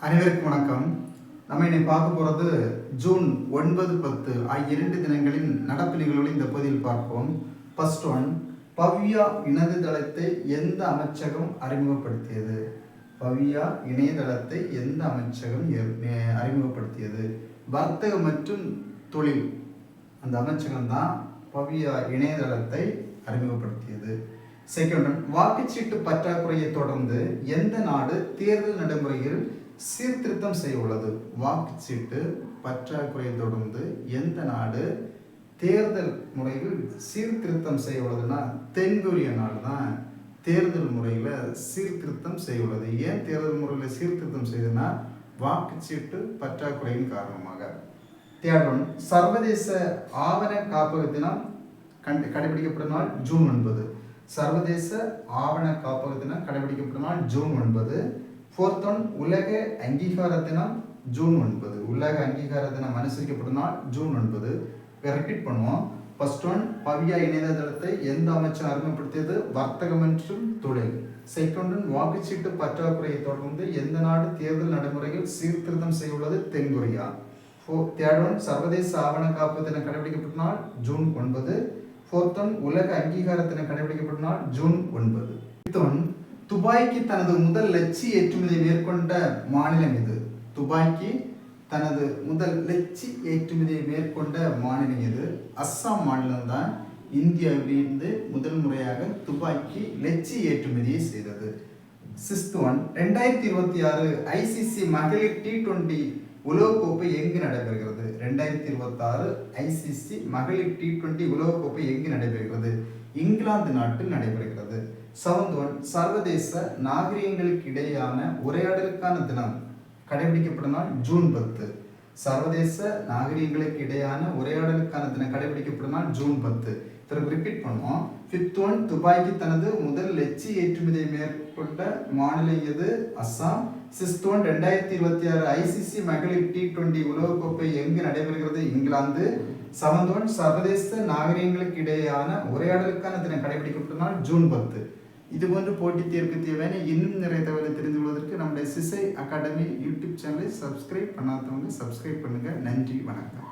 அனைவருக்கும் வணக்கம். நம்ம இன்னைக்கு பார்க்க போகிறது ஜூன் 9-10 ஆகிய 2 தினங்களின் நடப்பு நிகழ்வுகளை இந்த பகுதியில் பார்ப்போம். ஃபர்ஸ்ட் ஒன், பவ்யா இணையதளத்தை எந்த அமைச்சகம் அறிமுகப்படுத்தியது? பவ்யா இணையதளத்தை எந்த அமைச்சகம் அறிமுகப்படுத்தியது? வர்த்தக மற்றும் தொழில் அந்த அமைச்சகம் தான் பவ்யா இணையதளத்தை அறிமுகப்படுத்தியது. செகண்ட் ஒன், வாக்குச்சீட்டு பற்றாக்குறையை தொடர்ந்து எந்த நாடு தேர்தல் நடைமுறையில் சீர்திருத்தம் செய்ய உள்ளது? வாக்குச்சீட்டு பற்றாக்குறையை தொடர்ந்து எந்த நாடு தேர்தல் முறையில் சீர்திருத்தம் செய்ய உள்ளதுன்னா தென்கொரிய நாடு தான் தேர்தல் முறையில் சீர்திருத்தம் செய்ய உள்ளது. ஏன் தேர்தல் முறையில் சீர்திருத்தம் செய்யுதுன்னா வாக்குச்சீட்டு பற்றாக்குறையின் காரணமாக. தேர்ட் ஒன், சர்வதேச ஆவண காப்பக தினம் கடைபிடிக்கப்படும் நாள் ஜூன் 9. சர்வதேச ஆவண காப்பக தினம் கடைபிடிக்கப்படும் நாள் ஜூன் 9. ஃபோர்த் ஒன், உலக அங்கீகார தினம் ஜூன் 9. உலக அங்கீகார தினம் அனுசரிக்கப்படும் நாள் ஜூன் 9. ரிப்பீட் பண்ணுவோம். ஃபர்ஸ்ட் ஒன், பவ்யா இணையதளத்தை எந்த அமைச்சர் அறிமுகப்படுத்தியது? வர்த்தகம் மற்றும் தொழில். செகண்ட் ஒன், வாக்குச்சீட்டு பற்றாக்குறையை தொடர்ந்து எந்த நாடு தேர்தல் நடைமுறையில் சீர்திருத்தம் செய்ய உள்ளது? தென்கொரியா. தேர்ட் ஒன், சர்வதேச ஆவண காப்பு தினம் கடைபிடிக்கப்பட்ட நாள் ஜூன் 9. ஃபோர்த் ஒன், உலக அங்கீகார தினம் கடைபிடிக்கப்பட்ட நாள் ஜூன் 9. ஃபிஃப்த் ஒன், துபாய்க்கு தனது முதல் லட்சிய ஏற்றுமதியை மேற்கொண்ட மாநிலம் எது? துபாய்க்கு தனது முதல் லட்சிய ஏற்றுமதியை மேற்கொண்ட மாநிலம் எது? அஸ்ஸாம் மாநிலம் தான் இந்தியாவிலிருந்து முதல் முறையாக துபாய்க்கு லட்சிய ஏற்றுமதியை செய்தது. சிக்ஸ்த் ஒன், 2026 ஐசிசி மகளிர் T20 உலகக்கோப்பை எங்கு நடைபெறுகிறது? 2026 ஐசிசி மகளிர் T20 உலகக்கோப்பை எங்கு நடைபெறுகிறது? இங்கிலாந்து நாட்டில் நடைபெறுகிறது. செவன்த் ஒன், சர்வதேச நாகரிகங்களுக்கு இடையேயான உரையாடலுக்கான தினம் கடைபிடிக்கப்படும் நாள் ஜூன் 10. சர்வதேச நாகரிகங்களுக்கு இடையான உரையாடலுக்கான தினம் கடைபிடிக்கப்படும் நாள் ஜூன் 10. திரும்ப ரிப்பீட் பண்ணுவோம். ஃபிஃப்த் ஒன், துபாய்க்கு தனது முதல் லட்சிய ஏற்றுமதியை மேற்கொண்ட மாநிலம் எது? அஸ்ஸாம். சிக்ஸ்த் ஒன், 2026 ஐசிசி மகளிர் T20 உலகக்கோப்பை எங்கு நடைபெறுகிறது? இங்கிலாந்து. செவன்த் ஒன், சர்வதேச நாகரிகங்களுக்கு இடையேயான உரையாடலுக்கான தினம் கடைபிடிக்கப்பட்ட நாள் ஜூன் 10. இதுபோன்று போட்டித் தேர்வுக்கு தேவையான இன்னும் நிறைய தகவலை தெரிந்து கொள்வதற்கு நம்முடைய சிசை அகாடமி யூடியூப் சேனலை சப்ஸ்கிரைப் பண்ணாதவங்க சப்ஸ்கிரைப் பண்ணுங்க. நன்றி, வணக்கம்.